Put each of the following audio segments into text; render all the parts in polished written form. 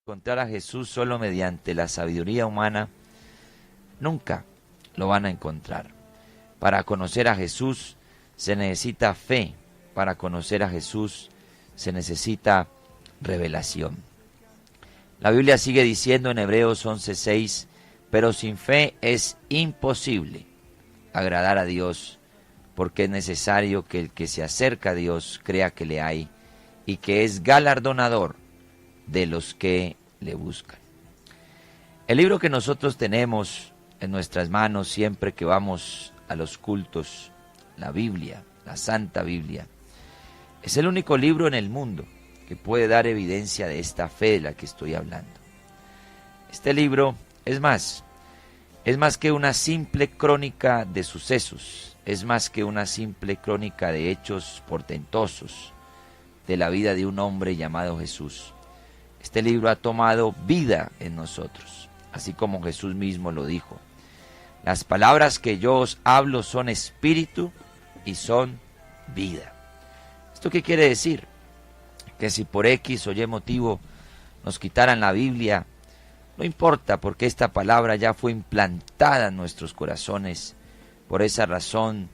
encontrar a Jesús solo mediante la sabiduría humana, nunca lo van a encontrar. Para conocer a Jesús se necesita fe, para conocer a Jesús se necesita revelación. La Biblia sigue diciendo en Hebreos 11:6, pero sin fe es imposible agradar a Dios, porque es necesario que el que se acerca a Dios crea que le hay y que es galardonador de los que le buscan. El libro que nosotros tenemos en nuestras manos siempre que vamos a los cultos, la Biblia, la Santa Biblia, es el único libro en el mundo que puede dar evidencia de esta fe de la que estoy hablando. Este libro es más que una simple crónica de sucesos, es más que una simple crónica de hechos portentosos de la vida de un hombre llamado Jesús. Este libro ha tomado vida en nosotros, así como Jesús mismo lo dijo. Las palabras que yo os hablo son espíritu y son vida. ¿Esto qué quiere decir? Que si por X o Y motivo nos quitaran la Biblia, no importa, porque esta palabra ya fue implantada en nuestros corazones. Por esa razón,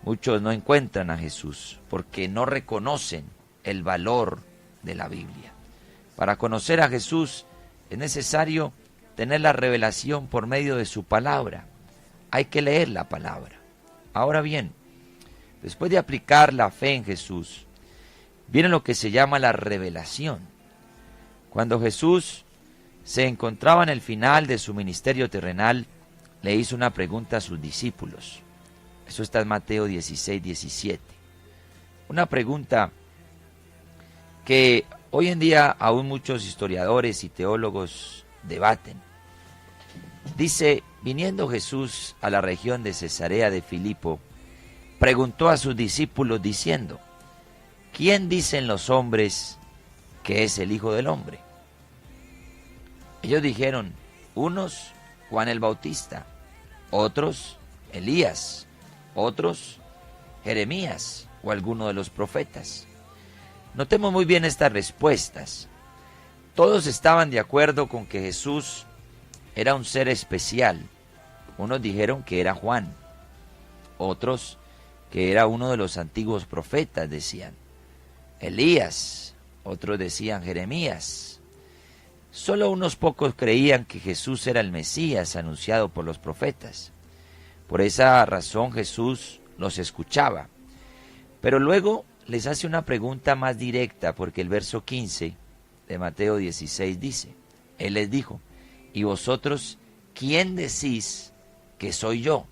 muchos no encuentran a Jesús, porque no reconocen el valor de la Biblia. Para conocer a Jesús es necesario tener la revelación por medio de su palabra. Hay que leer la palabra. Ahora bien, después de aplicar la fe en Jesús, viene lo que se llama la revelación. Cuando Jesús se encontraba en el final de su ministerio terrenal, le hizo una pregunta a sus discípulos. Eso está en Mateo 16:17. Una pregunta que hoy en día aún muchos historiadores y teólogos debaten. Dice, viniendo Jesús a la región de Cesarea de Filipo, preguntó a sus discípulos diciendo, ¿quién dicen los hombres que es el Hijo del Hombre? Ellos dijeron, unos Juan el Bautista, otros Elías, otros Jeremías o alguno de los profetas. Notemos muy bien estas respuestas. Todos estaban de acuerdo con que Jesús era un ser especial. Unos dijeron que era Juan, otros que era uno de los antiguos profetas, decían Elías, otros decían Jeremías. Solo unos pocos creían que Jesús era el Mesías anunciado por los profetas. Por esa razón Jesús los escuchaba. Pero luego les hace una pregunta más directa, porque el verso 15 de Mateo 16 dice, Él les dijo, ¿y vosotros quién decís que soy yo?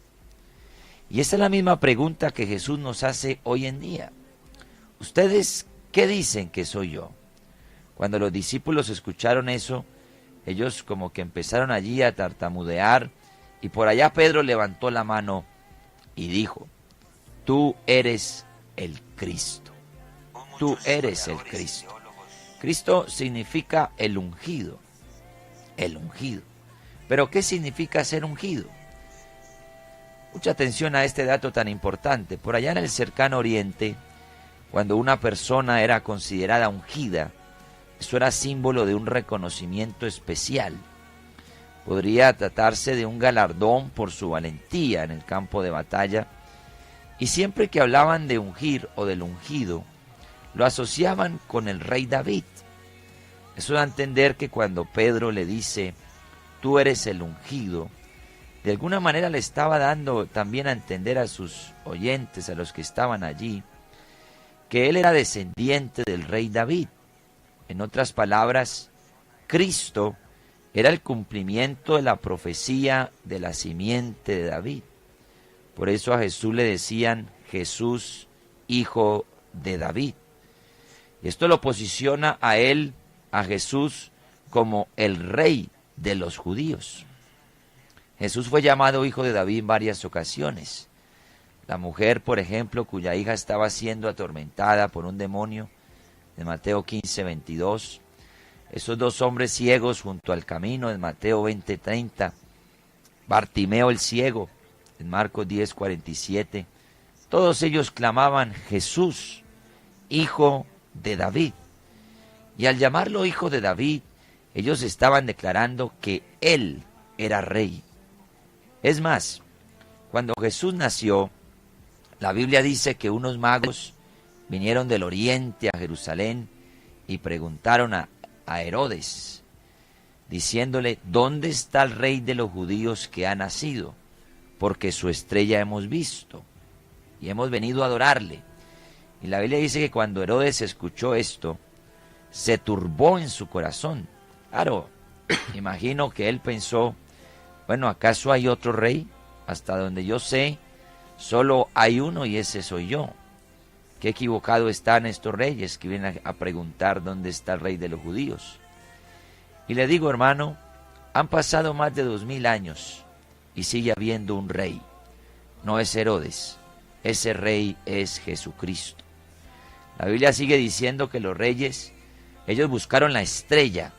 Y esa es la misma pregunta que Jesús nos hace hoy en día. ¿Ustedes qué dicen que soy yo? Cuando los discípulos escucharon eso, ellos como que empezaron allí a tartamudear, y por allá Pedro levantó la mano y dijo, tú eres el Cristo. Tú eres el Cristo. Cristo significa el ungido. El ungido. ¿Pero qué significa ser ungido? Mucha atención a este dato tan importante. Por allá en el cercano oriente, cuando una persona era considerada ungida, eso era símbolo de un reconocimiento especial. Podría tratarse de un galardón por su valentía en el campo de batalla. Y siempre que hablaban de ungir o del ungido, lo asociaban con el rey David. Eso da a entender que cuando Pedro le dice, tú eres el ungido, de alguna manera le estaba dando también a entender a sus oyentes, a los que estaban allí, que él era descendiente del rey David. En otras palabras, Cristo era el cumplimiento de la profecía de la simiente de David. Por eso a Jesús le decían Jesús, hijo de David. Y esto lo posiciona a él, a Jesús, como el rey de los judíos. Jesús fue llamado hijo de David en varias ocasiones. La mujer, por ejemplo, cuya hija estaba siendo atormentada por un demonio, de Mateo 15:22. Esos dos hombres ciegos junto al camino, en Mateo 20:30. Bartimeo el ciego, en Marcos 10:47. Todos ellos clamaban, Jesús, hijo de David. Y al llamarlo hijo de David, Ellos estaban declarando que Él era rey. Es más, cuando Jesús nació, la Biblia dice que unos magos vinieron del oriente a Jerusalén y preguntaron a Herodes, diciéndole: ¿dónde está el rey de los judíos que ha nacido? Porque su estrella hemos visto y hemos venido a adorarle. Y la Biblia dice que cuando Herodes escuchó esto, se turbó en su corazón. Claro, imagino que él pensó: bueno, ¿acaso hay otro rey? Hasta donde yo sé, solo hay uno y ese soy yo. Qué equivocado están estos reyes que vienen a preguntar dónde está el rey de los judíos. Y le digo, hermano, han pasado más de 2000 años y sigue habiendo un rey. No es Herodes, ese rey es Jesucristo. La Biblia sigue diciendo que los reyes, ellos buscaron la estrella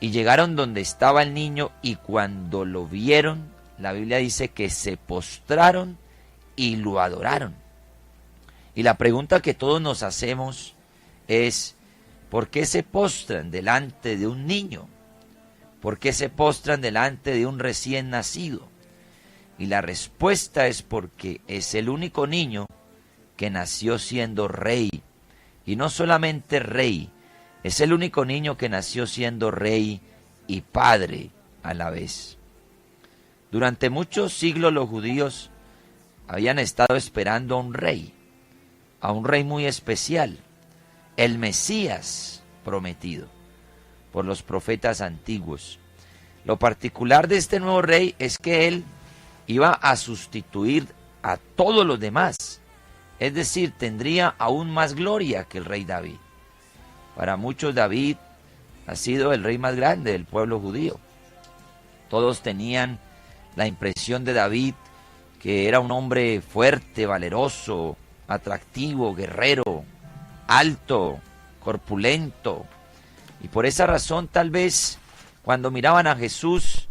y llegaron donde estaba el niño, y cuando lo vieron, la Biblia dice que se postraron y lo adoraron. Y la pregunta que todos nos hacemos es: ¿por qué se postran delante de un niño? ¿Por qué se postran delante de un recién nacido? Y la respuesta es porque es el único niño que nació siendo rey. Y no solamente rey, es el único niño que nació siendo rey y padre a la vez. Durante muchos siglos los judíos habían estado esperando a un rey muy especial, el Mesías prometido por los profetas antiguos. Lo particular de este nuevo rey es que él iba a sustituir a todos los demás, es decir, tendría aún más gloria que el rey David. Para muchos David ha sido el rey más grande del pueblo judío. Todos tenían la impresión de David que era un hombre fuerte, valeroso, atractivo, guerrero, alto, corpulento. Y por esa razón tal vez cuando miraban a Jesús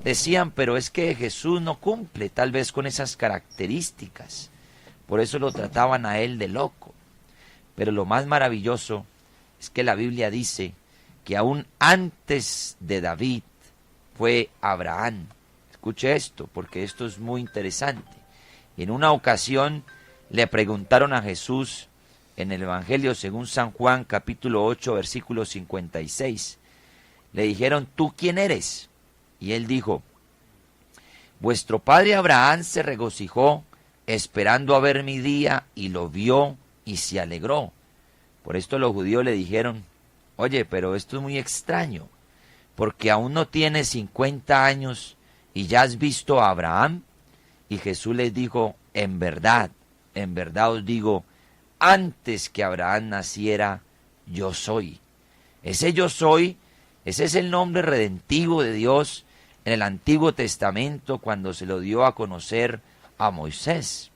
decían: pero es que Jesús no cumple tal vez con esas características. Por eso lo trataban a él de loco. Pero lo más maravilloso es que la Biblia dice que aún antes de David fue Abraham. Escuche esto, porque esto es muy interesante. En una ocasión le preguntaron a Jesús en el Evangelio según San Juan, capítulo 8, versículo 56. Le dijeron: ¿tú quién eres? Y él dijo: vuestro padre Abraham se regocijó esperando a ver mi día, y lo vio y se alegró. Por esto los judíos le dijeron: oye, pero esto es muy extraño, porque aún no tienes 50 años y ya has visto a Abraham. Y Jesús les dijo: en verdad os digo, antes que Abraham naciera, yo soy. Ese yo soy, ese es el nombre redentivo de Dios en el Antiguo Testamento cuando se lo dio a conocer a Moisés.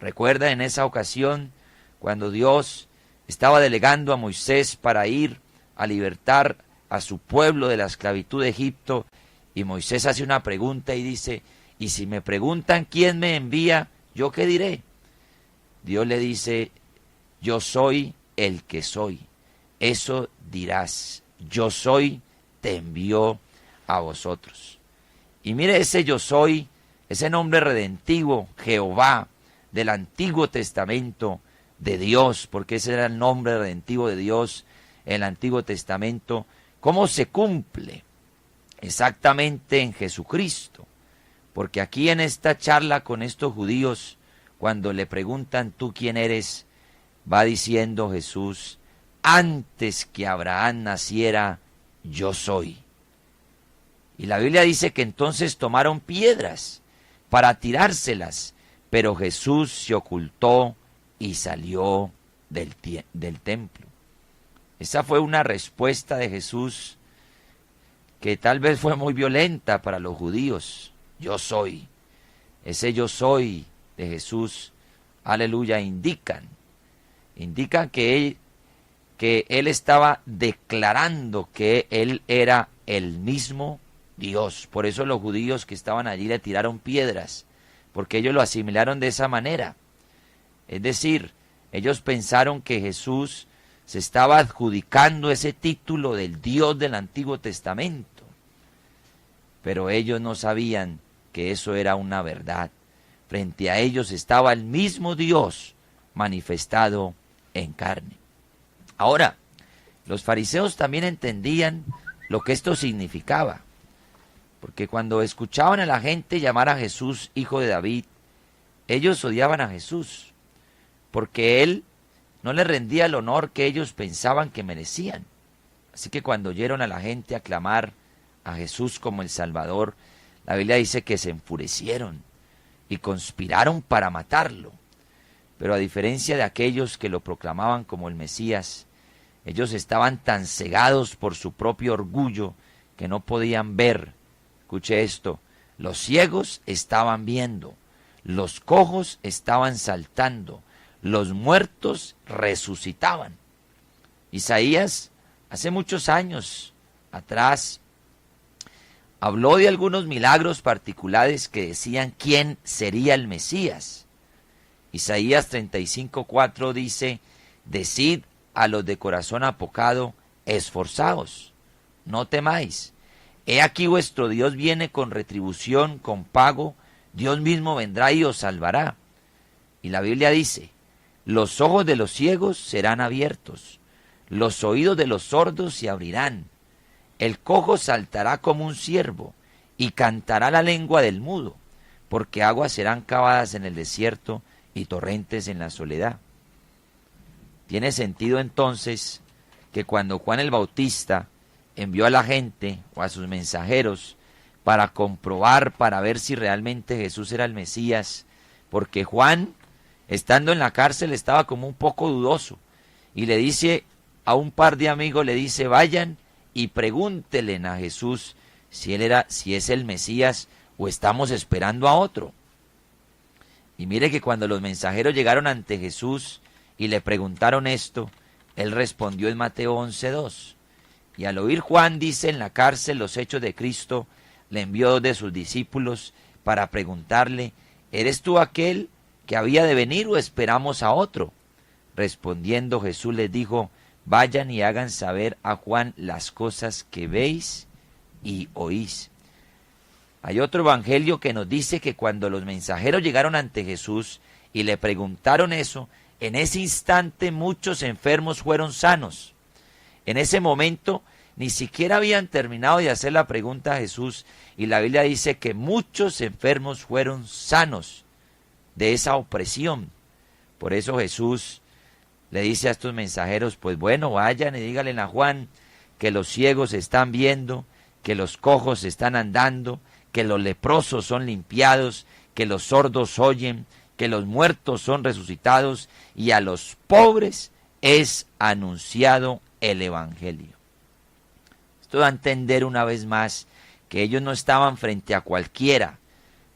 Recuerda en esa ocasión cuando Dios estaba delegando a Moisés para ir a libertar a su pueblo de la esclavitud de Egipto, y Moisés hace una pregunta y dice: y si me preguntan quién me envía, ¿yo qué diré? Dios le dice: yo soy el que soy. Eso dirás: yo soy, te envió a vosotros. Y mire ese yo soy, ese nombre redentivo, Jehová, del Antiguo Testamento de Dios, porque ese era el nombre redentivo de Dios en el Antiguo Testamento. ¿Cómo se cumple? Exactamente en Jesucristo. Porque aquí en esta charla con estos judíos, cuando le preguntan ¿tú quién eres?, va diciendo Jesús: antes que Abraham naciera, yo soy. Y la Biblia dice que entonces tomaron piedras para tirárselas, pero Jesús se ocultó y salió del templo. Esa fue una respuesta de Jesús que tal vez fue muy violenta para los judíos. Yo soy. Ese yo soy de Jesús, aleluya, indican que él estaba declarando que él era el mismo Dios. Por eso los judíos que estaban allí le tiraron piedras, porque ellos lo asimilaron de esa manera. Es decir, ellos pensaron que Jesús se estaba adjudicando ese título del Dios del Antiguo Testamento. Pero ellos no sabían que eso era una verdad. Frente a ellos estaba el mismo Dios manifestado en carne. Ahora, los fariseos también entendían lo que esto significaba, porque cuando escuchaban a la gente llamar a Jesús hijo de David, ellos odiaban a Jesús, porque él no les rendía el honor que ellos pensaban que merecían. Así que cuando oyeron a la gente aclamar a Jesús como el Salvador, la Biblia dice que se enfurecieron y conspiraron para matarlo. Pero a diferencia de aquellos que lo proclamaban como el Mesías, ellos estaban tan cegados por su propio orgullo que no podían ver. Escuche esto: los ciegos estaban viendo, los cojos estaban saltando, los muertos resucitaban. Isaías, hace muchos años atrás, habló de algunos milagros particulares que decían quién sería el Mesías. Isaías 35:4 dice: decid a los de corazón apocado, esforzaos, no temáis. He aquí vuestro Dios viene con retribución, con pago, Dios mismo vendrá y os salvará. Y la Biblia dice: los ojos de los ciegos serán abiertos, los oídos de los sordos se abrirán, el cojo saltará como un ciervo, y cantará la lengua del mudo, porque aguas serán cavadas en el desierto y torrentes en la soledad. Tiene sentido entonces que cuando Juan el Bautista envió a la gente o a sus mensajeros para comprobar, para ver si realmente Jesús era el Mesías, porque Juan, estando en la cárcel, estaba como un poco dudoso, y le dice a un par de amigos, le dice: vayan y pregúntenle a Jesús si es el Mesías o estamos esperando a otro. Y mire que cuando los mensajeros llegaron ante Jesús y le preguntaron esto, él respondió en Mateo 11:2. Y al oír Juan, dice, en la cárcel los hechos de Cristo, le envió 2 de sus discípulos para preguntarle: ¿eres tú aquel que había de venir o esperamos a otro? Respondiendo Jesús les dijo: vayan y hagan saber a Juan las cosas que veis y oís. Hay otro evangelio que nos dice que cuando los mensajeros llegaron ante Jesús y le preguntaron eso, en ese instante muchos enfermos fueron sanos. En ese momento ni siquiera habían terminado de hacer la pregunta a Jesús, y la Biblia dice que muchos enfermos fueron sanos de esa opresión. Por eso Jesús le dice a estos mensajeros: pues bueno, vayan y díganle a Juan que los ciegos están viendo, que los cojos están andando, que los leprosos son limpiados, que los sordos oyen, que los muertos son resucitados, y a los pobres es anunciado el Evangelio. Esto da a entender una vez más que ellos no estaban frente a cualquiera,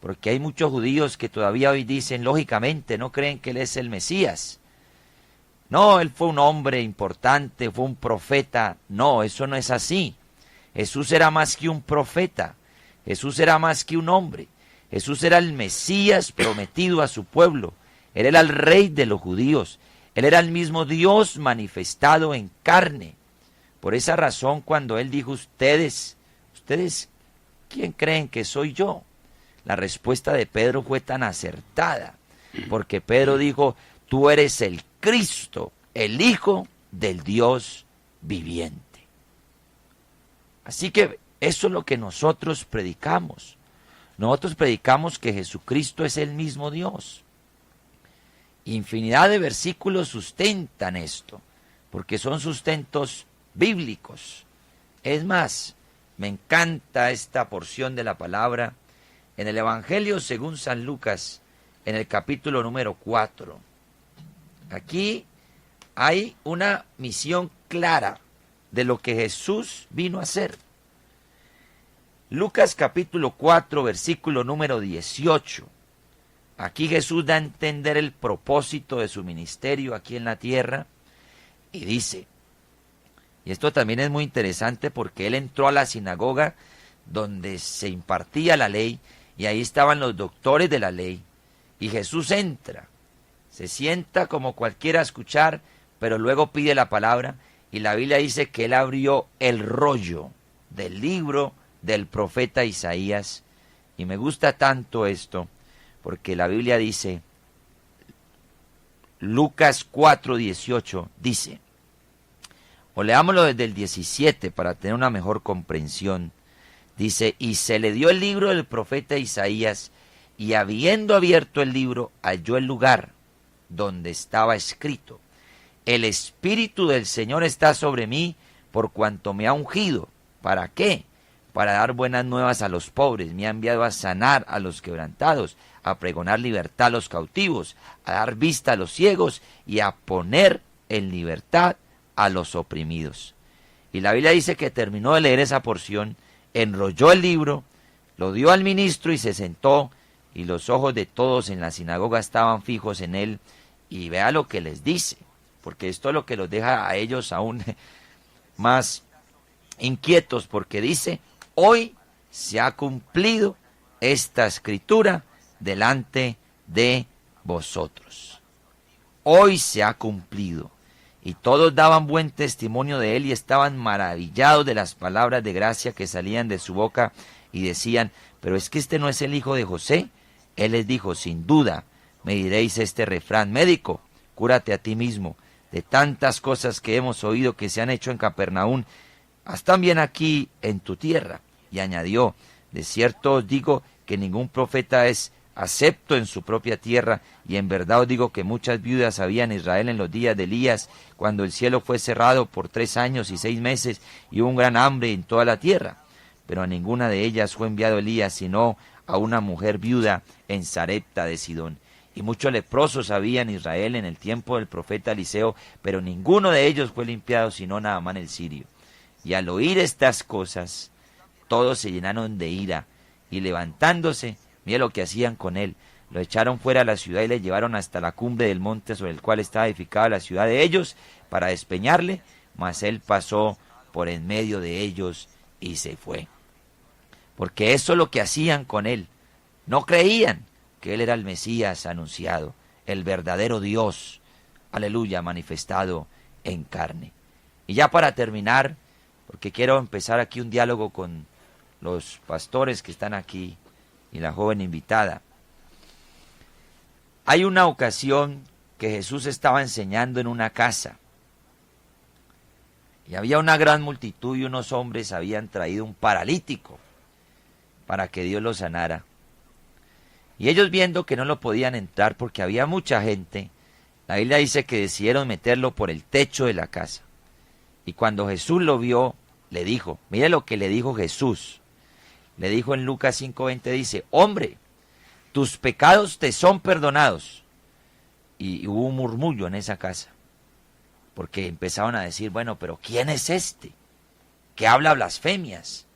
porque hay muchos judíos que todavía hoy dicen, lógicamente, no creen que él es el Mesías. No, él fue un hombre importante, fue un profeta. No, eso no es así. Jesús era más que un profeta. Jesús era más que un hombre. Jesús era el Mesías prometido a su pueblo. Él era el rey de los judíos. Él era el mismo Dios manifestado en carne. Por esa razón, cuando él dijo: ustedes, ¿quién creen que soy yo? La respuesta de Pedro fue tan acertada, porque Pedro dijo: tú eres el Cristo, el Hijo del Dios viviente. Así que eso es lo que nosotros predicamos. Nosotros predicamos que Jesucristo es el mismo Dios. Infinidad de versículos sustentan esto, porque son sustentos bíblicos. Es más, me encanta esta porción de la palabra en el Evangelio según San Lucas, en el capítulo número 4. Aquí hay una misión clara de lo que Jesús vino a hacer. Lucas capítulo 4, versículo número 18. Aquí Jesús da a entender el propósito de su ministerio aquí en la tierra y dice, y esto también es muy interesante porque él entró a la sinagoga donde se impartía la ley y ahí estaban los doctores de la ley, y Jesús entra, se sienta como cualquiera a escuchar, pero luego pide la palabra y la Biblia dice que él abrió el rollo del libro del profeta Isaías. Y me gusta tanto esto porque la Biblia dice, Lucas 4:18 dice, o leámoslo desde el 17 para tener una mejor comprensión. Dice, y se le dio el libro del profeta Isaías, y habiendo abierto el libro, halló el lugar donde estaba escrito, el Espíritu del Señor está sobre mí, por cuanto me ha ungido. ¿Para qué? Para dar buenas nuevas a los pobres. Me ha enviado a sanar a los quebrantados, a pregonar libertad a los cautivos, a dar vista a los ciegos y a poner en libertad a los oprimidos. Y la Biblia dice que terminó de leer esa porción, enrolló el libro, lo dio al ministro y se sentó, y los ojos de todos en la sinagoga estaban fijos en él, y vea lo que les dice, porque esto es lo que los deja a ellos aún más inquietos, porque dice, hoy se ha cumplido esta escritura delante de vosotros. Hoy se ha cumplido. Y todos daban buen testimonio de él y estaban maravillados de las palabras de gracia que salían de su boca y decían, pero es que este no es el hijo de José. Él les dijo, sin duda me diréis este refrán, médico, cúrate a ti mismo. De tantas cosas que hemos oído que se han hecho en Capernaum, haz también aquí en tu tierra. Y añadió, de cierto os digo que ningún profeta es acepto en su propia tierra, y en verdad os digo que muchas viudas había en Israel en los días de Elías, cuando el cielo fue cerrado por 3 años y 6 meses, y hubo un gran hambre en toda la tierra. Pero a ninguna de ellas fue enviado Elías, sino a una mujer viuda en Sarepta de Sidón. Y muchos leprosos había en Israel en el tiempo del profeta Eliseo, pero ninguno de ellos fue limpiado, sino Naamán el sirio. Y al oír estas cosas, todos se llenaron de ira, y levantándose, mire lo que hacían con él, lo echaron fuera de la ciudad y le llevaron hasta la cumbre del monte sobre el cual estaba edificada la ciudad de ellos, para despeñarle, mas él pasó por en medio de ellos y se fue. Porque eso es lo que hacían con él. No creían que él era el Mesías anunciado, el verdadero Dios, aleluya, manifestado en carne. Y ya para terminar, porque quiero empezar aquí un diálogo con los pastores que están aquí y la joven invitada. Hay una ocasión que Jesús estaba enseñando en una casa y había una gran multitud y unos hombres habían traído un paralítico para que Dios lo sanara. Y ellos, viendo que no lo podían entrar porque había mucha gente, la Biblia dice que decidieron meterlo por el techo de la casa. Y cuando Jesús lo vio, le dijo, mire lo que le dijo Jesús. Le dijo en Lucas 5:20, dice, hombre, tus pecados te son perdonados. Y hubo un murmullo en esa casa, porque empezaron a decir, bueno, pero ¿quién es este que habla blasfemias?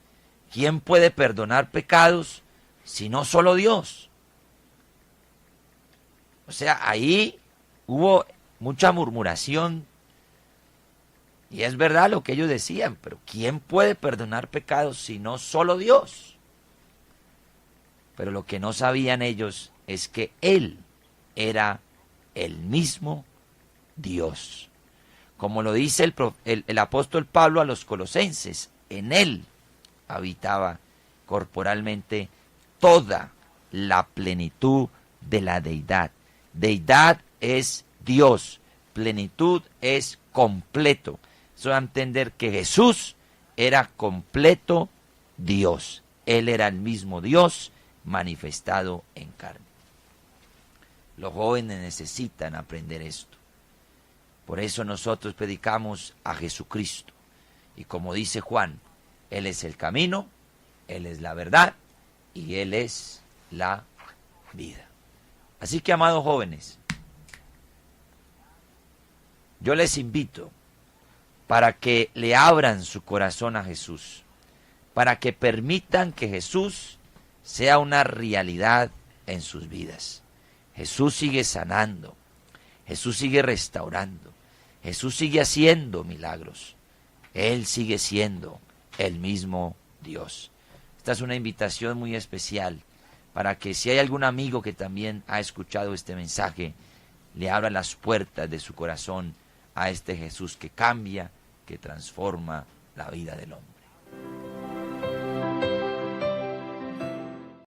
¿Quién puede perdonar pecados si no solo Dios? O sea, ahí hubo mucha murmuración, y es verdad lo que ellos decían, pero ¿quién puede perdonar pecados si no solo Dios? Pero lo que no sabían ellos es que Él era el mismo Dios. Como lo dice el apóstol Pablo a los colosenses, en Él habitaba corporalmente toda la plenitud de la deidad. Deidad es Dios, plenitud es completo. Eso da a entender que Jesús era completo Dios. Él era el mismo Dios manifestado en carne. Los jóvenes necesitan aprender esto. Por eso nosotros predicamos a Jesucristo. Y como dice Juan, Él es el camino, Él es la verdad y Él es la vida. Así que, amados jóvenes, yo les invito para que le abran su corazón a Jesús, para que permitan que Jesús sea una realidad en sus vidas. Jesús sigue sanando, Jesús sigue restaurando, Jesús sigue haciendo milagros. Él sigue siendo el mismo Dios. Esta es una invitación muy especial para que si hay algún amigo que también ha escuchado este mensaje, le abra las puertas de su corazón a este Jesús que cambia, que transforma la vida del hombre.